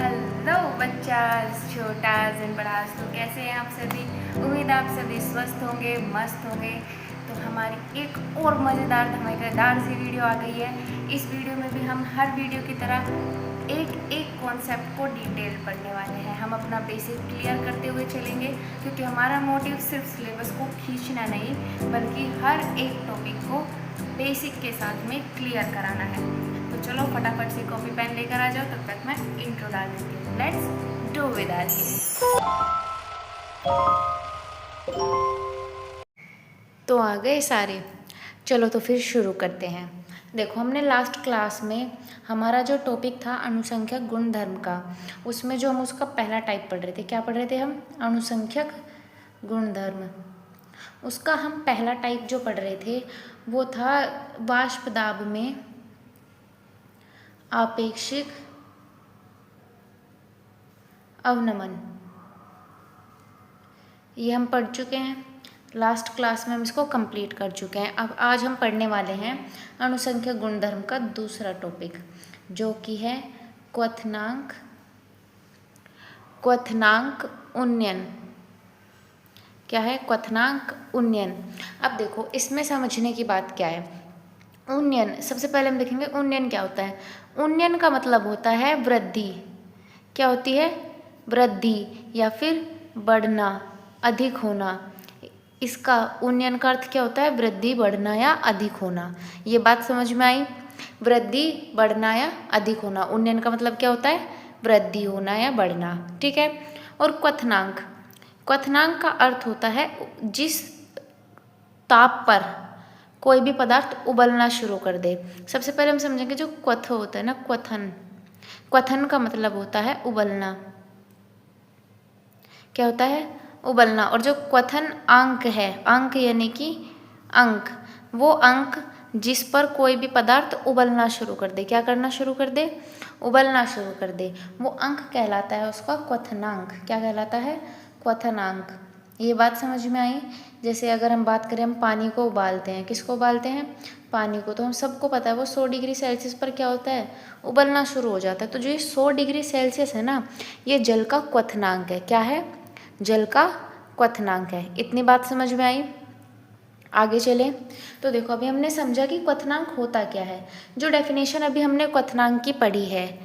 Hello बच्चास, छोटास and बड़ास। तो कैसे हैं आप सभी? उम्मीद आप सभी स्वस्थ होंगे, मस्त होंगे। तो हमारी एक और मज़ेदार धमाकेदार सी वीडियो आ गई है। इस वीडियो में भी हम हर वीडियो की तरह एक एक कॉन्सेप्ट को डिटेल पढ़ने वाले हैं। हम अपना बेसिक क्लियर करते हुए चलेंगे, क्योंकि हमारा मोटिव सिर्फ सिलेबस को खींचना नहीं, बल्कि हर एक टॉपिक को बेसिक के साथ में क्लियर कराना है। तो चलो फटाफट से कॉपी पेन लेकर आ जाओ, तब तक मैं इंट्रो डाल देती हूँ। Let's do with R. तो आ गए सारे। चलो तो फिर शुरू करते हैं। देखो, हमने लास्ट क्लास में हमारा जो टॉपिक था अनुसंख्यक गुणधर्म का, उसमें जो हम उसका पहला टाइप पढ़ रहे थे, क्या पढ़ रहे थे हम? अनुसंख्यक गुणधर्म। उसका हम पहला टाइप जो पढ़ रहे थे वो था वाष्प दाब में आपेक्षिक अवनमन। ये हम पढ़ चुके हैं लास्ट क्लास में, हम इसको कंप्लीट कर चुके हैं। अब आज हम पढ़ने वाले हैं अनुसंख्यक गुणधर्म का दूसरा टॉपिक, जो कि है क्वथनांक उन्नयन। क्या है? क्वथनांक उन्नयन। अब देखो, इसमें समझने की बात क्या है। उन्नयन, सबसे पहले हम देखेंगे उन्नयन क्या होता है। उन्नयन का मतलब होता है वृद्धि। क्या होती है? वृद्धि या फिर बढ़ना, अधिक होना। इसका उन्नयन का अर्थ क्या होता है? वृद्धि, बढ़ना या अधिक होना। ये बात समझ में आई? वृद्धि, बढ़ना या अधिक होना। उन्नयन का मतलब क्या होता है? वृद्धि होना या बढ़ना। ठीक है। और क्वथनांक, क्वथनांक का अर्थ होता है जिस ताप पर कोई भी पदार्थ उबलना शुरू कर दे। सबसे पहले हम समझेंगे जो क्वथ होता है ना, क्वथन। क्वथन का मतलब होता है उबलना। क्या होता है? उबलना। और जो क्वथन अंक है, अंक यानी कि अंक, वो अंक जिस पर कोई भी पदार्थ उबलना शुरू कर दे, क्या करना शुरू कर दे? उबलना शुरू कर दे, वो अंक कहलाता है उसका क्वथनांक। क्या कहलाता है? क्वथनांक। ये बात समझ में आई? जैसे अगर हम बात करें, हम पानी को उबालते हैं। किसको उबालते हैं? पानी को। तो हम सबको पता है वो 100 डिग्री सेल्सियस पर क्या होता है? उबलना शुरू हो जाता है। तो जो ये 100 डिग्री सेल्सियस है ना, ये जल का क्वथनांक है। क्या है? जल का क्वथनांक है। इतनी बात समझ में आई? आगे चले तो देखो, अभी हमने समझा कि क्वथनांक होता क्या है। जो डेफिनेशन अभी हमने क्वथनांक की पढ़ी है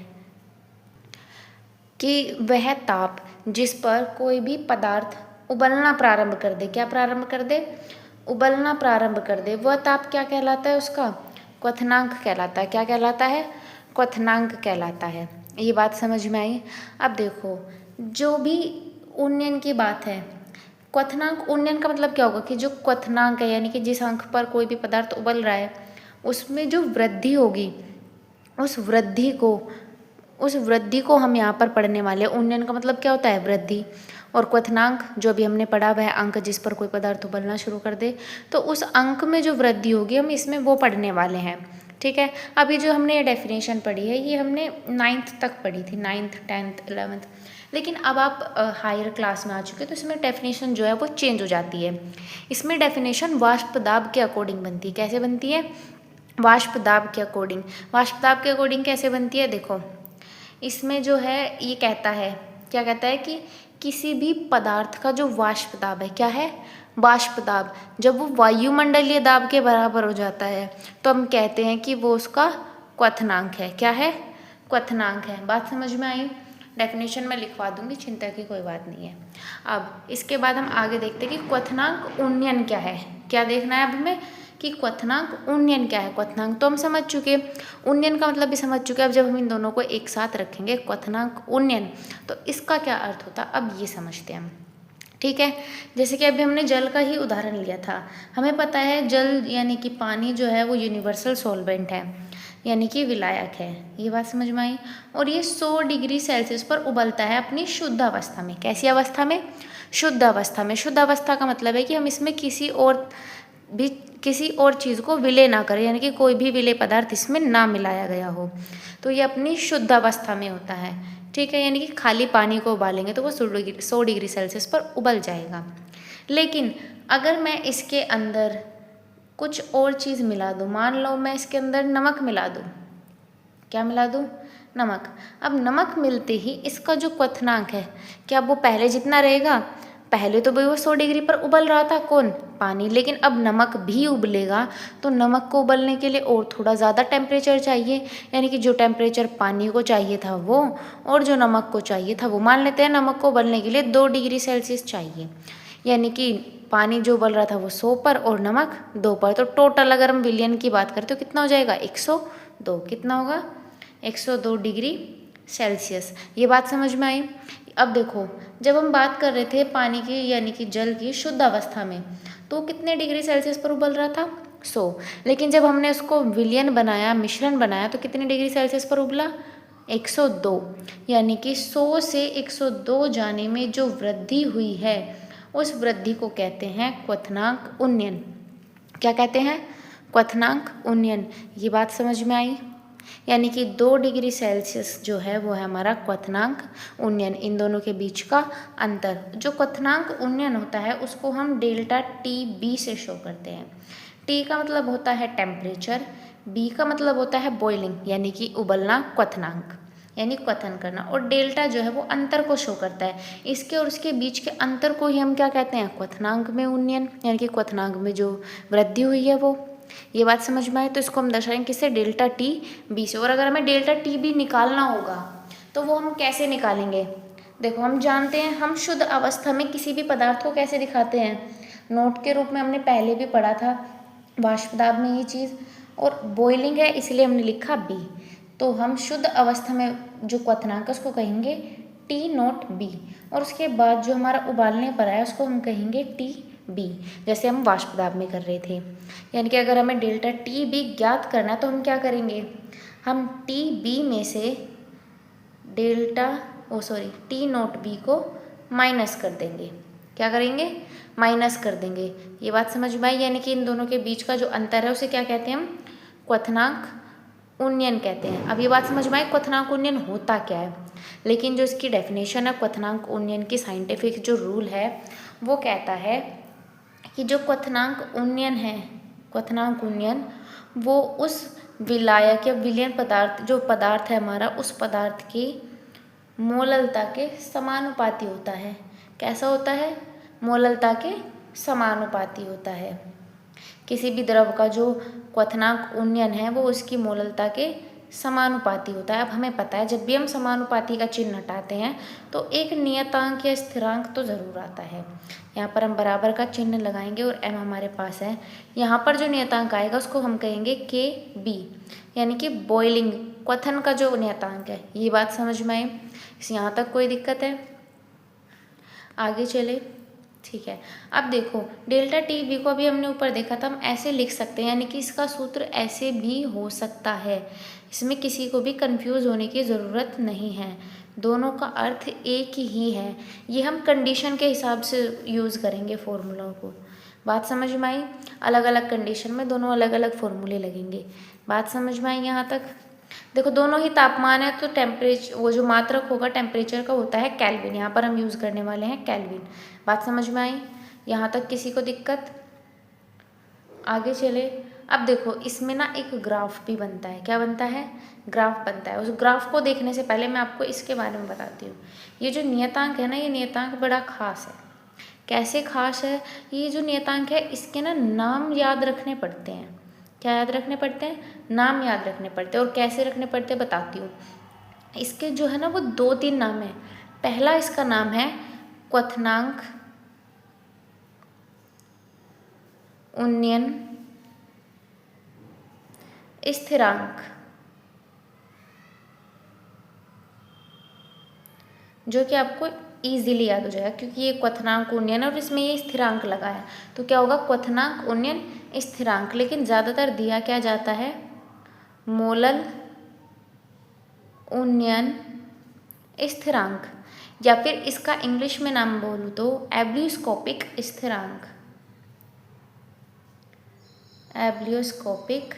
कि वह ताप जिस पर कोई भी पदार्थ उबलना प्रारंभ कर दे। क्या प्रारंभ कर दे? उबलना प्रारंभ कर दे। वह ताप क्या कहलाता है? उसका क्वथनांक कहलाता है। क्या कहलाता है? क्वथनांक कहलाता है। ये बात समझ में आई? अब देखो, जो भी उन्नयन की बात है, क्वथनांक उन्नयन का मतलब क्या होगा कि जो क्वथनांक है, यानी कि जिस अंक पर कोई भी पदार्थ उबल रहा है, उसमें जो वृद्धि होगी, उस वृद्धि को हम यहाँ पर पढ़ने वाले हैं। उन्नयन का मतलब क्या होता है? वृद्धि। और क्वथनांक जो भी हमने पढ़ा, वह अंक जिस पर कोई पदार्थ उबलना शुरू कर दे, तो उस अंक में जो वृद्धि होगी हम इसमें वो पढ़ने वाले हैं। ठीक है। अभी जो हमने ये डेफिनेशन पढ़ी है, ये हमने 9th तक पढ़ी थी, 9th 10th 11th। लेकिन अब आप हायर क्लास में आ चुके हैं, तो इसमें डेफिनेशन जो है वो चेंज हो जाती है। इसमें डेफिनेशन वाष्प दाब के अकॉर्डिंग बनती है। कैसे बनती है? वाष्प दाब के अकॉर्डिंग। वाष्प दाब के अकॉर्डिंग कैसे बनती है? देखो, इसमें जो है ये कहता है, क्या कहता है कि किसी भी पदार्थ का जो वाष्प दाब है, क्या है? वाष्प दाब, जब वो वायुमंडलीय दाब के बराबर हो जाता है, तो हम कहते हैं कि वो उसका क्वथनांक है। क्या है? क्वथनांक है। बात समझ में आई? डेफिनेशन में लिखवा दूंगी, चिंता की कोई बात नहीं है। अब इसके बाद हम आगे देखते हैं कि क्वथनांक उन्नयन क्या है। क्या देखना है अब हमें कि क्वथनांक उन्नयन क्या है। क्वथनांक तो हम समझ चुके, उन्नयन का मतलब भी समझ चुके। अब जब हम इन दोनों को एक साथ रखेंगे, क्वथनांक उन्नयन, तो इसका क्या अर्थ होता है, अब ये समझते हैं हम। ठीक है। जैसे कि अभी हमने जल का ही उदाहरण लिया था। हमें पता है जल यानी कि पानी जो है वो यूनिवर्सल सॉल्वेंट है, यानी कि विलायक है। ये बात समझ में आई? और ये 100 डिग्री सेल्सियस पर उबलता है अपनी शुद्ध अवस्था में। कैसी अवस्था में? शुद्ध अवस्था में। शुद्ध अवस्था का मतलब है कि हम इसमें किसी और चीज़ को विलय ना करें, यानी कि कोई भी विलय पदार्थ इसमें ना मिलाया गया हो, तो ये अपनी शुद्ध अवस्था में होता है। ठीक है। यानी कि खाली पानी को उबालेंगे तो वो 100 डिग्री सेल्सियस पर उबल जाएगा। लेकिन अगर मैं इसके अंदर कुछ और चीज़ मिला दूँ, मान लो मैं इसके अंदर नमक मिला दूँ। क्या मिला दूँ? नमक। अब नमक मिलते ही इसका जो क्वथनांक है, क्या वो पहले जितना रहेगा? पहले तो भाई वो 100 डिग्री पर उबल रहा था, कौन? पानी। लेकिन अब नमक भी उबलेगा, तो नमक को उबलने के लिए और थोड़ा ज़्यादा टेम्परेचर चाहिए, यानी कि जो टेम्परेचर पानी को चाहिए था वो, और जो नमक को चाहिए था वो। मान लेते हैं नमक को उबलने के लिए 2 डिग्री सेल्सियस चाहिए, यानी कि पानी जो उबल रहा था वो 100 पर और नमक 2 पर। तो टोटल अगर हम विलयन की बात करें तो कितना हो जाएगा? 102। कितना होगा? 102 डिग्री सेल्सियस। ये बात समझ में आई? अब देखो, जब हम बात कर रहे थे पानी की, यानी कि जल की शुद्ध अवस्था में, तो कितने डिग्री सेल्सियस पर उबल रहा था? 100। लेकिन जब हमने उसको विलयन बनाया, मिश्रण बनाया, तो कितने डिग्री सेल्सियस पर उबला? 102। यानी कि 100 से 102 जाने में जो वृद्धि हुई है, उस वृद्धि को कहते हैं क्वथनांक उन्नयन। क्या कहते हैं? क्वथनांक उन्नयन। ये बात समझ में आई? यानी कि 2 डिग्री सेल्सियस जो है वो है हमारा क्वथनांक उन्नयन। इन दोनों के बीच का अंतर, जो क्वथनांक उन्नयन होता है, उसको हम डेल्टा टी बी से शो करते हैं। टी का मतलब होता है टेम्परेचर, बी का मतलब होता है बॉइलिंग, यानी कि उबलना, क्वथनांक यानी क्वथन करना, और डेल्टा जो है वो अंतर को शो करता है। इसके और उसके बीच के अंतर को ही हम क्या कहते हैं? क्वथनांक में उन्नयन, यानी कि क्वथनांक में जो वृद्धि हुई है वो। ये बात समझ में आए? तो इसको हम दर्शाएंगे किससे? डेल्टा टी बी से। और अगर हमें डेल्टा टी बी निकालना होगा तो वो हम कैसे निकालेंगे? देखो, हम जानते हैं हम शुद्ध अवस्था में किसी भी पदार्थ को कैसे दिखाते हैं? नोट के रूप में हमने पहले भी पढ़ा था वाष्प दाब में ये चीज़, और बॉइलिंग है इसलिए हमने लिखा बी। तो हम शुद्ध अवस्था में जो क्वथनांक है उसको कहेंगे टी नोट बी, और उसके बाद जो हमारा उबालने पर आया उसको हम कहेंगे टी बी, जैसे हम वाष्प दाब में कर रहे थे। यानी कि अगर हमें डेल्टा टी बी ज्ञात करना है तो हम क्या करेंगे? हम टी बी में से टी नोट बी को माइनस कर देंगे। क्या करेंगे? माइनस कर देंगे। ये बात समझ में आई? यानी कि इन दोनों के बीच का जो अंतर है उसे क्या कहते हैं हम? क्वथनांक उन्नयन कहते हैं। अब ये बात समझ में आई क्वथनांक उन्नयन होता क्या है? लेकिन जो इसकी डेफिनेशन है क्वथनांक उन्नयन की, साइंटिफिक जो रूल है वो कहता है कि जो क्वथनांक उन्नयन है, क्वथनांक उन्नयन वो उस विलायक या विलयन पदार्थ, जो पदार्थ है हमारा, उस पदार्थ की मोललता के समानुपाती होता है। कैसा होता है? मोललता के समानुपाती होता है। किसी भी द्रव का जो क्वथनांक उन्नयन है वो उसकी मोललता के समानुपाती होता है। अब हमें पता है जब भी हम समानुपाती का चिन्ह हटाते हैं तो एक नियतांक या स्थिरांक तो ज़रूर आता है। यहाँ पर हम बराबर का चिन्ह लगाएंगे और एम हमारे पास है। यहाँ पर जो नियतांक आएगा उसको हम कहेंगे के बी, यानी कि बॉइलिंग, क्वथन का जो नियतांक है। ये बात समझ में आई? यहाँ तक कोई दिक्कत है? आगे चले, ठीक है। अब देखो, डेल्टा टी बी को अभी हमने ऊपर देखा था, हम ऐसे लिख सकते हैं, यानी कि इसका सूत्र ऐसे भी हो सकता है। इसमें किसी को भी कंफ्यूज होने की ज़रूरत नहीं है, दोनों का अर्थ एक ही है। ये हम कंडीशन के हिसाब से यूज़ करेंगे फॉर्मूलों को। बात समझ में आई? अलग अलग कंडीशन में दोनों अलग अलग फॉर्मूले लगेंगे। बात समझ में आई यहाँ तक? देखो, दोनों ही तापमान है तो टेम्परेचर, वो जो मात्रक होगा टेम्परेचर का होता है केल्विन। यहाँ पर हम यूज़ करने वाले हैं केल्विन। बात समझ में आई? यहाँ तक किसी को दिक्कत? आगे चले। अब देखो, इसमें ना एक ग्राफ भी बनता है। क्या बनता है? ग्राफ बनता है। उस ग्राफ को देखने से पहले मैं आपको इसके बारे में बताती हूँ। ये जो नियतांक है ना, ये नियतांक बड़ा खास है। कैसे खास है? ये जो नियतांक है इसके ना नाम याद रखने पड़ते हैं। क्या याद रखने पड़ते हैं? नाम याद रखने पड़ते हैं। और कैसे रखने पड़ते हैं बताती हूँ। इसके जो है ना वो 2-3 नाम है। पहला इसका नाम है क्वथनांक उन्नयन स्थिरांक, जो कि आपको इजीली याद हो जाएगा क्योंकि ये क्वथनांक उन्नयन और इसमें ये स्थिरांक लगा है। तो क्या होगा? क्वथनांक उन्नयन स्थिरांक। लेकिन ज़्यादातर दिया क्या जाता है? मोलल उन्नयन स्थिरांक, या फिर इसका इंग्लिश में नाम बोलूँ तो एब्लियोस्कोपिक स्थिरांक। एब्लियोस्कोपिक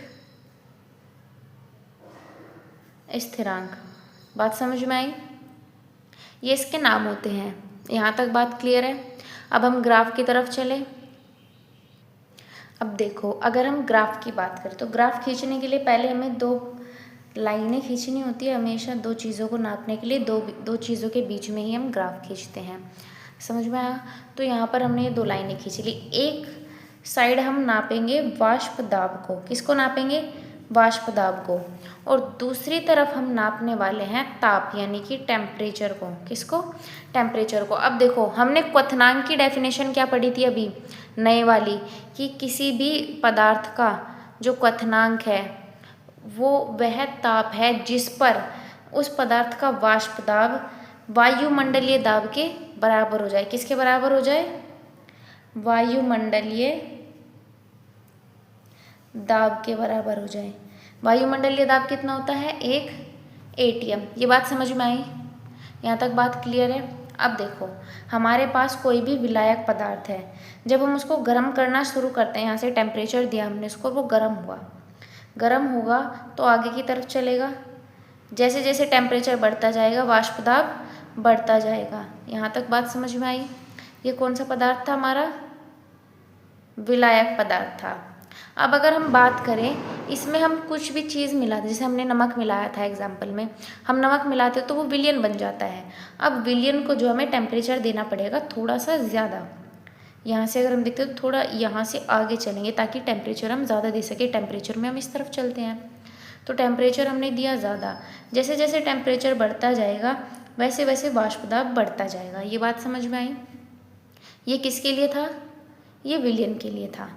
स्थिरांक। बात समझ में आई? ये इसके नाम होते हैं। यहाँ तक बात क्लियर है? अब हम ग्राफ की तरफ चले। अब देखो, अगर हम ग्राफ की बात करें तो ग्राफ खींचने के लिए पहले हमें 2 लाइनें खींचनी होती है हमेशा दो चीज़ों को नापने के लिए, दो चीज़ों के बीच में ही हम ग्राफ खींचते हैं। समझ में आया? तो यहाँ पर हमने ये दो लाइनें खींच ली। एक साइड हम नापेंगे वाष्प दाब को, किसको नापेंगे? वाष्प दाब को। और दूसरी तरफ हम नापने वाले हैं ताप यानी कि टेम्परेचर को। किसको? टेम्परेचर को। अब देखो हमने क्वथनांक की डेफिनेशन क्या पढ़ी थी अभी, नए वाली, कि किसी भी पदार्थ का जो क्वथनांक है वो वह ताप है जिस पर उस पदार्थ का वाष्प दाब वायुमंडलीय दाब के बराबर हो जाए। किसके बराबर हो जाए? वायुमंडलीय दाब के बराबर हो जाए। वायुमंडलीय दाब कितना होता है? 1 atm। ये बात समझ में आई? यहाँ तक बात क्लियर है? अब देखो हमारे पास कोई भी विलायक पदार्थ है, जब हम उसको गर्म करना शुरू करते हैं, यहाँ से टेम्परेचर दिया हमने उसको, वो गर्म हुआ, गर्म होगा तो आगे की तरफ चलेगा। जैसे जैसे टेम्परेचर बढ़ता जाएगा वाष्प दाब बढ़ता जाएगा। यहाँ तक बात समझ में आई? ये कौन सा पदार्थ था हमारा? विलायक पदार्थ था। अब अगर हम बात करें इसमें हम कुछ भी चीज़ मिलाते, जैसे हमने नमक मिलाया था एग्जाम्पल में, हम नमक मिलाते तो वो विलयन बन जाता है। अब विलयन को जो हमें टेम्परेचर देना पड़ेगा थोड़ा सा ज़्यादा। यहाँ से अगर हम देखते हैं तो थोड़ा यहाँ से आगे चलेंगे ताकि टेम्परेचर हम ज़्यादा दे सके। टेम्परेचर में हम इस तरफ चलते हैं तो टेम्परेचर हमने दिया ज़्यादा। जैसे जैसे टेम्परेचर बढ़ता जाएगा वैसे वैसे वाष्प दाब बढ़ता जाएगा। ये बात समझ में आई? ये किसके लिए था? ये विलयन के लिए था।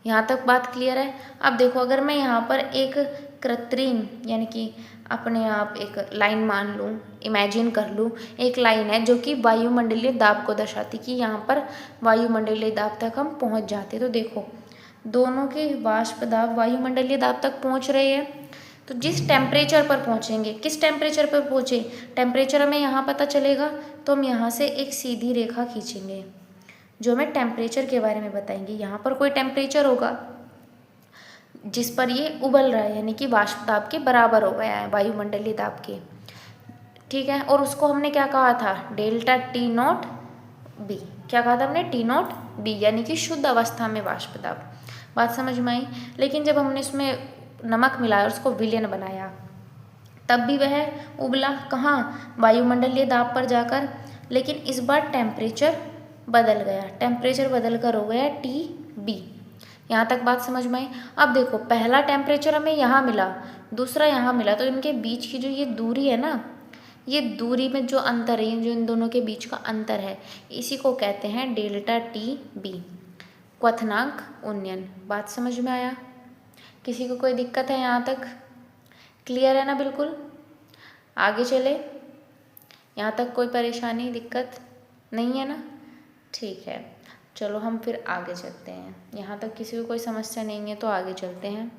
यहाँ तक बात क्लियर है? अब देखो अगर मैं यहाँ पर एक कृत्रिम यानी कि अपने आप एक लाइन मान लूँ, इमेजिन कर लूँ, एक लाइन है जो कि वायुमंडलीय दाब को दर्शाती कि यहाँ पर वायुमंडलीय दाब तक हम पहुँच जाते। तो देखो दोनों के वाष्प दाब वायुमंडलीय दाब तक पहुँच रहे हैं। तो जिस टेम्परेचर पर पहुँचेंगे, किस टेम्परेचर पर पहुँचे, टेम्परेचर हमें यहाँ पता चलेगा तो हम यहाँ से एक सीधी रेखा खींचेंगे जो हमें टेम्परेचर के बारे में बताएंगे। यहाँ पर कोई टेम्परेचर होगा जिस पर ये उबल रहा है यानी कि वाष्प दाब के बराबर हो गया है वायुमंडलीय दाब के, ठीक है। और उसको हमने क्या कहा था? Delta T not be. क्या कहा था हमने? टी नॉट बी यानी कि शुद्ध अवस्था में वाष्प दाब। बात समझ में आई? लेकिन जब हमने इसमें नमक मिलाया और उसको विलयन बनाया तब भी वह उबला कहाँ? वायुमंडलीय दाब पर जाकर। लेकिन इस बार टेम्परेचर बदल गया, टेम्परेचर बदल कर हो गया टी बी। यहाँ तक बात समझ में आई? अब देखो पहला टेम्परेचर हमें यहाँ मिला, दूसरा यहाँ मिला, तो इनके बीच की जो ये दूरी है ना, ये दूरी में जो अंतर है, जो इन दोनों के बीच का अंतर है, इसी को कहते हैं डेल्टा टी बी, क्वथनांक उन्नयन। बात समझ में आया? किसी को कोई दिक्कत है यहाँ तक? क्लियर है ना बिल्कुल? आगे चले? यहाँ तक कोई परेशानी दिक्कत नहीं है ना? ठीक है, चलो हम फिर आगे चलते हैं। यहाँ तक किसी को कोई समस्या नहीं है तो आगे चलते हैं।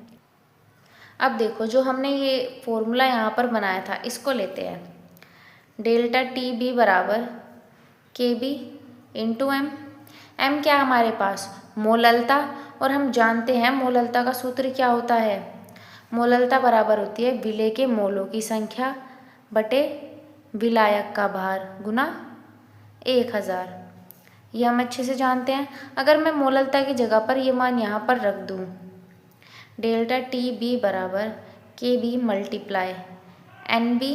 अब देखो जो हमने ये फॉर्मूला यहाँ पर बनाया था इसको लेते हैं। डेल्टा टी बी बराबर K B into M. M क्या हमारे पास? मोललता। और हम जानते हैं मोललता का सूत्र क्या होता है? मोललता बराबर होती है विलेय के मोलों की संख्या बटे विलायक का भार गुना 1000। ये हम अच्छे से जानते हैं। अगर मैं मोललता की जगह पर ये मान यहाँ पर रख दूँ, डेल्टा टी बी बराबर K B multiply N B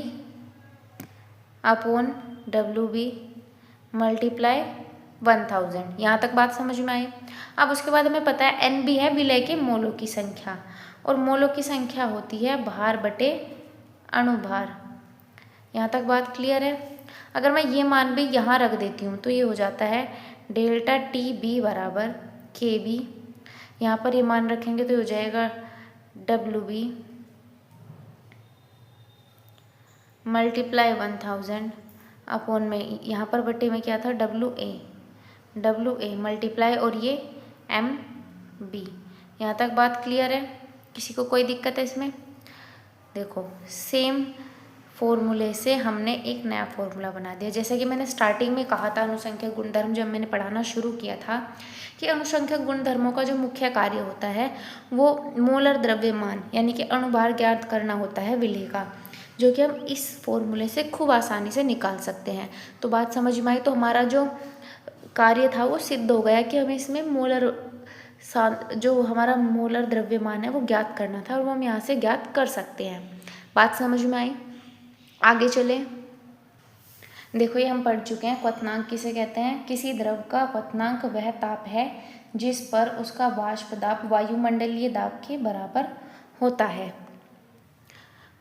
upon W B multiply 1000। यहाँ तक बात समझ में आई? अब उसके बाद हमें पता है एन बी है विलय के मोलों की संख्या, और मोलों की संख्या होती है भार बटे अणुभार। यहाँ तक बात क्लियर है? अगर मैं ये मान भी यहाँ रख देती हूँ तो ये हो जाता है डेल्टा टी बी बराबर के बी, यहाँ पर ये मान रखेंगे तो हो जाएगा डब्ल्यू बी मल्टीप्लाई 1000 अपॉन में यहाँ पर बटे में क्या था? डब्ल्यू ए मल्टीप्लाई और ये एम बी। यहाँ तक बात क्लियर है? किसी को कोई दिक्कत है इसमें? देखो सेम फॉर्मूले से हमने एक नया फॉर्मूला बना दिया। जैसे कि मैंने स्टार्टिंग में कहा था अनुसंख्यक गुणधर्म जब मैंने पढ़ाना शुरू किया था कि अनुसंख्यक गुणधर्मों का जो मुख्य कार्य होता है वो मोलर द्रव्यमान यानी कि अणुभार ज्ञात करना होता है विलेय का, जो कि हम इस फॉर्मूले से खूब आसानी से निकाल सकते हैं। तो बात समझ में आई? तो हमारा जो कार्य था वो सिद्ध हो गया कि हमें इसमें मोलर जो हमारा मोलर द्रव्यमान है वो ज्ञात करना था और वो हम यहाँ से ज्ञात कर सकते हैं। बात समझ में आई? आगे चले। देखो ये हम पढ़ चुके हैं, क्वथनांक किसे कहते हैं? किसी द्रव का क्वथनांक वह ताप है जिस पर उसका वाष्प दाब वायुमंडलीय दाब के बराबर होता है।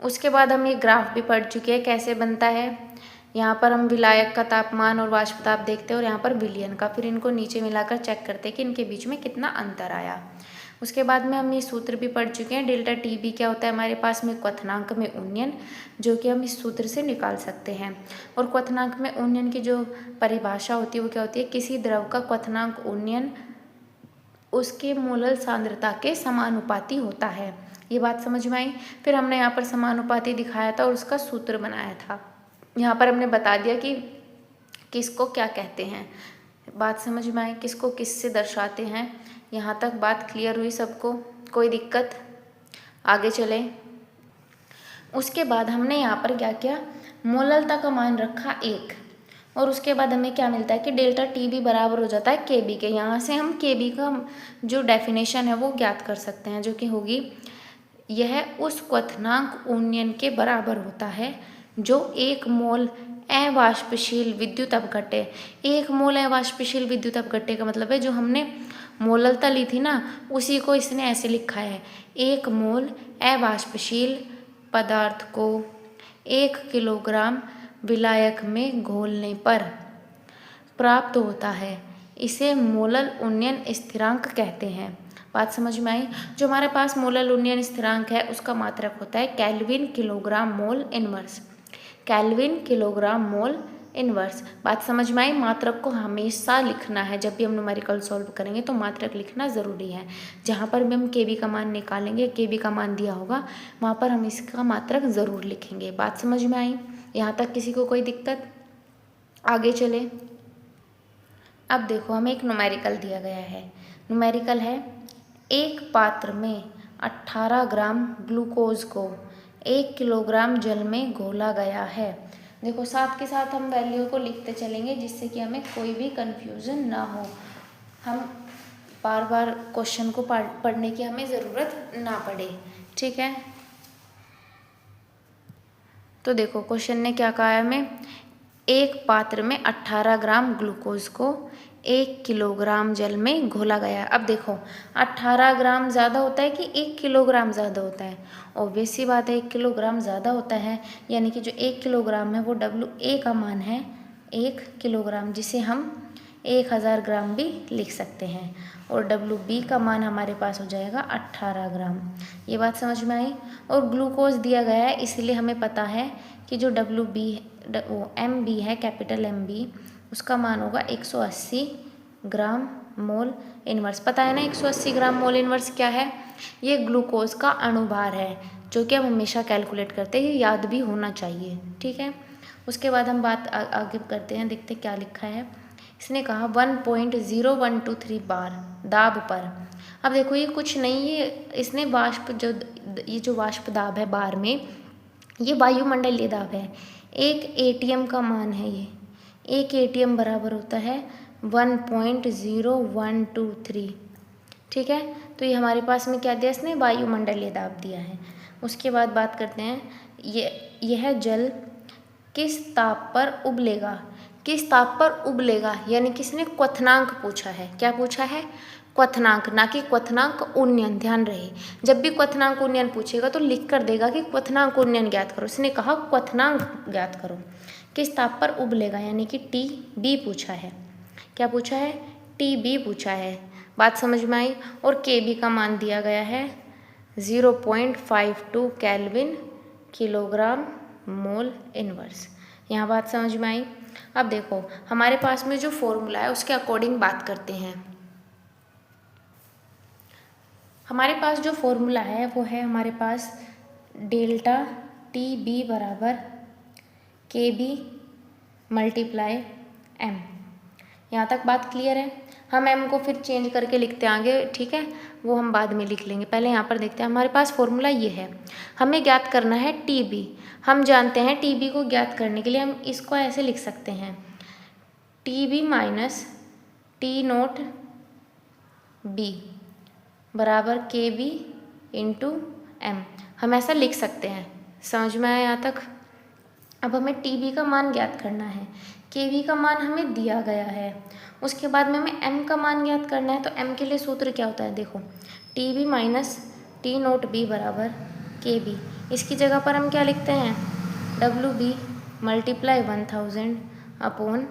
उसके बाद हम ये ग्राफ भी पढ़ चुके हैं, कैसे बनता है। यहाँ पर हम विलायक का तापमान और वाष्प दाब देखते हैं और यहाँ पर विलयन का, फिर इनको नीचे मिलाकर चेक करते हैं कि इनके बीच में कितना अंतर आया। उसके बाद में हम ये सूत्र भी पढ़ चुके हैं, डेल्टा टी बी क्या होता है हमारे पास में? क्वथनांक में उन्नयन, जो कि हम इस सूत्र से निकाल सकते हैं। और क्वथनांक में उन्नयन की जो परिभाषा होती है वो क्या होती है? किसी द्रव का क्वथनांक उन्नयन उसके मोलल सांद्रता के समानुपाती होता है। ये बात समझ में आई? फिर हमने यहाँ पर समानुपाती दिखाया था और उसका सूत्र बनाया था। यहाँ पर हमने बता दिया कि किसको क्या कहते हैं। बात समझ में आई? किसको किस से दर्शाते हैं। यहाँ तक बात क्लियर हुई सबको? कोई दिक्कत? आगे चले। उसके बाद हमने यहाँ पर क्या किया? मोललता का मान रखा 1 और उसके बाद हमें क्या मिलता है कि डेल्टा टी बी बराबर हो जाता है के बी के। यहाँ से हम के बी का जो डेफिनेशन है वो ज्ञात कर सकते हैं, जो कि होगी यह उस क्वथनांक उन्नयन के बराबर होता है जो 1 मोल अवाष्पशील विद्युत अपघट्य। 1 मोल अवाष्पशील विद्युत अपघट्य का मतलब है जो हमने मोललता ली थी ना, उसी को इसने ऐसे लिखा है, 1 मोल अवाष्पशील पदार्थ को 1 किलोग्राम विलायक में घोलने पर प्राप्त होता है। इसे मोलल उन्नयन स्थिरांक कहते हैं। बात समझ में आई? जो हमारे पास मोलल उन्नयन स्थिरांक है उसका मात्रक होता है kelvin kilogram mole inverse. Kelvin kilogram mole inverse. बात समझ में आई? मात्रक को हमेशा लिखना है, जब भी हम न्यूमेरिकल सॉल्व करेंगे तो मात्रक लिखना ज़रूरी है। जहाँ पर भी हम के बी का मान निकालेंगे, के बी का मान दिया होगा, वहाँ पर हम इसका मात्रक ज़रूर लिखेंगे। बात समझ में आई? यहाँ तक किसी को कोई दिक्कत? आगे चले। अब देखो हमें एक न्यूमेरिकल दिया गया है। न्यूमेरिकल है, एक पात्र में 18 ग्राम ग्लूकोज को 1 किलोग्राम जल में घोला गया है। देखो साथ के साथ हम वैल्यू को लिखते चलेंगे जिससे कि हमें कोई भी कन्फ्यूज़न ना हो, हम बार बार क्वेश्चन को पढ़ने की हमें ज़रूरत ना पड़े। ठीक है, तो देखो क्वेश्चन ने क्या कहा है हमें, एक पात्र में 18 ग्राम ग्लूकोज को 1 किलोग्राम जल में घोला गया। अब देखो 18 ग्राम ज़्यादा होता है कि 1 किलोग्राम ज़्यादा होता है? ऑब्वियस सी बात है 1 किलोग्राम ज़्यादा होता है, यानी कि जो 1 किलोग्राम है वो WA का मान है 1 किलोग्राम, जिसे हम 1000 ग्राम भी लिख सकते हैं, और WB का मान हमारे पास हो जाएगा 18 ग्राम। ये बात समझ में आई? और ग्लूकोज दिया गया है इसलिए हमें पता है कि जो MB है, कैपिटल MB, उसका मान होगा 180 ग्राम मोल इनवर्स। पता है ना 180 ग्राम मोल इनवर्स क्या है? ये ग्लूकोज का अणुभार है, जो कि हम हमेशा कैलकुलेट करते हैं, याद भी होना चाहिए। ठीक है, उसके बाद हम बात आगे करते हैं, देखते क्या लिखा है। इसने कहा 1.0123 बार दाब पर। अब देखो ये कुछ नहीं, ये इसने ये जो वाष्प दाब है बार में, ये वायुमंडलीय दाब है। एक एटीएम का मान है ये, एक एटीएम बराबर होता है 1.0123। ठीक है, तो ये हमारे पास में क्या दिया इसने? वायुमंडलीय दाब दिया है। उसके बाद बात करते हैं, यह जल किस ताप पर उबलेगा? किस ताप पर उबलेगा, यानी किसने क्वथनांक पूछा है। क्या पूछा है? क्वथनांक, ना कि क्वथनांक उन्नयन। ध्यान रहे, जब भी क्वथनांक उन्नयन पूछेगा तो लिख कर देगा कि क्वथनांक उन्नयन ज्ञात करो। इसने कहा क्वथनांक ज्ञात करो, किस ताप पर उबलेगा, यानी कि TB पूछा है। क्या पूछा है? TB पूछा है। बात समझ में आई? और KB का मान दिया गया है 0.52 केल्विन किलोग्राम मोल इनवर्स। यहाँ बात समझ में आई? अब देखो हमारे पास में जो फॉर्मूला है उसके अकॉर्डिंग बात करते हैं। हमारे पास जो फॉर्मूला है वो है हमारे पास डेल्टा TB बराबर KB मल्टीप्लाई M। यहाँ तक बात क्लियर है? हम M को फिर चेंज करके लिखते आगे, ठीक है, वो हम बाद में लिख लेंगे। पहले यहाँ पर देखते हैं, हमारे पास फॉर्मूला ये है, हमें ज्ञात करना है TB। हम जानते हैं TB को ज्ञात करने के लिए हम इसको ऐसे लिख सकते हैं, TB माइनस T0 B बराबर KB इंटू M। हम ऐसा लिख सकते हैं, समझ में आया यहाँ तक? अब हमें TB का मान ज्ञात करना है, KB का मान हमें दिया गया है, उसके बाद में हमें M का मान ज्ञात करना है। तो M के लिए सूत्र क्या होता है, देखो TB माइनस T0B बराबर KB। इसकी जगह पर हम क्या लिखते हैं, WB multiply 1000 upon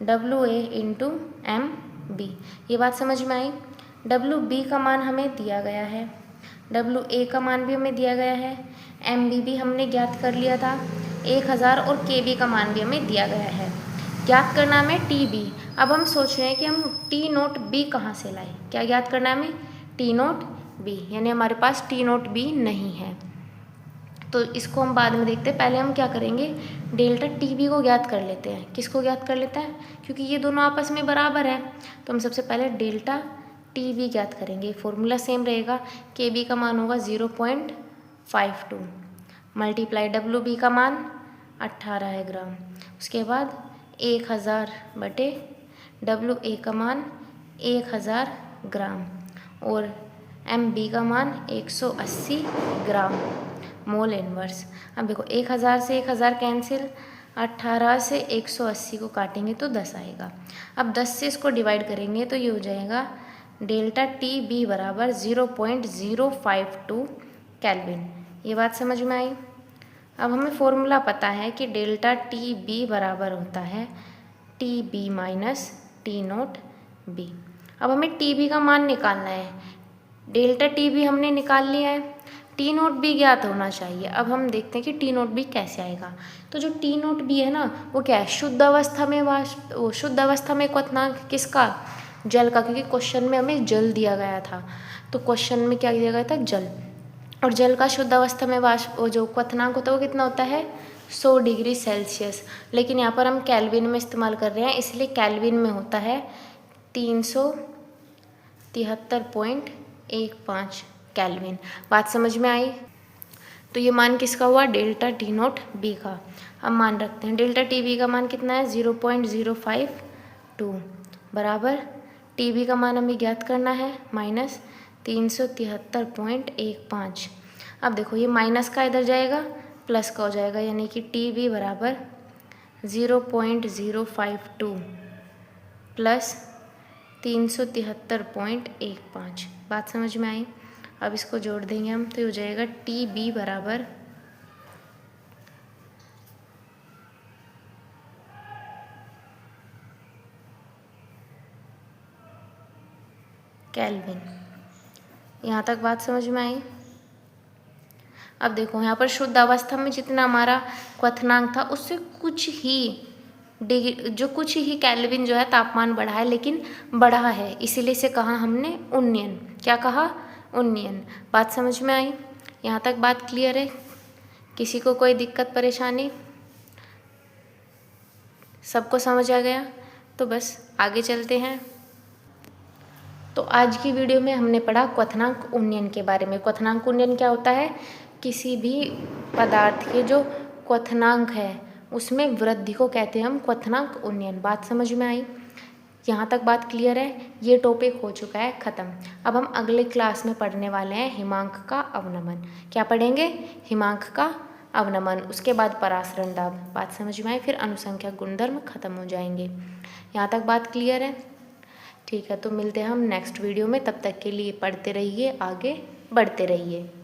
WA into MB। ये बात समझ में आई? WB का मान हमें दिया गया है, WA का मान भी हमें दिया गया है, MB भी हमने ज्ञात कर लिया था 1000 और KB का मान भी हमें दिया गया है। ज्ञात करना हमें TB। अब हम सोच रहे हैं कि हम T0B कहाँ से लाएं। क्या ज्ञात करना है हमें, T0B, यानी हमारे पास T0B नहीं है, तो इसको हम बाद में देखते हैं। पहले हम क्या करेंगे, डेल्टा TB को ज्ञात कर लेते हैं। किसको ज्ञात कर लेते हैं, क्योंकि ये दोनों आपस में बराबर है, तो हम सबसे पहले डेल्टा TB ज्ञात करेंगे। फॉर्मूला सेम रहेगा, KB का मान होगा 0.52 मल्टीप्लाई WB का मान 18 ग्राम, उसके बाद 1000 बटे WA का मान 1000 ग्राम और MB का मान 180 ग्राम मोल इनवर्स। अब देखो 1000 से 1000 कैंसिल, 18 से 180 को काटेंगे तो 10 आएगा। अब 10 से इसको डिवाइड करेंगे तो ये हो जाएगा डेल्टा TB बराबर 0.052 केल्विन। ये बात समझ में आई? अब हमें फॉर्मूला पता है कि डेल्टा TB बराबर होता है TB माइनस T0B। अब हमें TB का मान निकालना है, डेल्टा TB हमने निकाल लिया है, T0B ज्ञात होना चाहिए। अब हम देखते हैं कि T0B कैसे आएगा। तो जो T0B है ना, वो क्या है, शुद्ध अवस्था में शुद्ध अवस्था में क्वथनांक किसका, जल का, क्योंकि क्वेश्चन में हमें जल दिया गया था, तो क्वेश्चन में क्या दिया गया था, जल। और जल का शुद्ध अवस्था में वो जो क्वथनांक होता है वो कितना होता है, 100 डिग्री सेल्सियस। लेकिन यहाँ पर हम केल्विन में इस्तेमाल कर रहे हैं, इसलिए केल्विन में होता है 373.15 केल्विन। बात समझ में आई? तो ये मान किसका हुआ, डेल्टा T0B का। अब मान रखते हैं, डेल्टा TB का मान कितना है, 0.052 बराबर TB का मान हमें ज्ञात करना है माइनस 373.15। अब देखो ये माइनस का इधर जाएगा, प्लस का हो जाएगा, यानी कि TB बराबर 0.052 प्लस 373.15। बात समझ में आई? अब इसको जोड़ देंगे हम तो हो जाएगा TB बराबर केल्विन। यहाँ तक बात समझ में आई? अब देखो यहाँ पर शुद्ध अवस्था में जितना हमारा क्वथनांक था उससे कुछ ही कुछ ही केल्विन जो है तापमान बढ़ा है, लेकिन बढ़ा है, इसीलिए इसे कहा हमने उन्नयन। क्या कहा, उन्नयन। बात समझ में आई? यहाँ तक बात क्लियर है? किसी को कोई दिक्कत परेशानी? सबको समझ आ गया? तो बस आगे चलते हैं। तो आज की वीडियो में हमने पढ़ा क्वथनांक उन्नयन के बारे में। क्वथनांक उन्नयन क्या होता है, किसी भी पदार्थ के जो क्वथनांक है उसमें वृद्धि को कहते हैं हम क्वथनांक उन्नयन। बात समझ में आई? यहाँ तक बात क्लियर है? ये टॉपिक हो चुका है ख़त्म। अब हम अगले क्लास में पढ़ने वाले हैं हिमांक का अवनमन। क्या पढ़ेंगे, हिमांक का अवनमन, उसके बाद परासरण दाब। बात समझ में आई? फिर अनुसंख्या गुणधर्म खत्म हो जाएंगे। यहाँ तक बात क्लियर है? ठीक है, तो मिलते हैं हम नेक्स्ट वीडियो में। तब तक के लिए पढ़ते रहिए, आगे बढ़ते रहिए।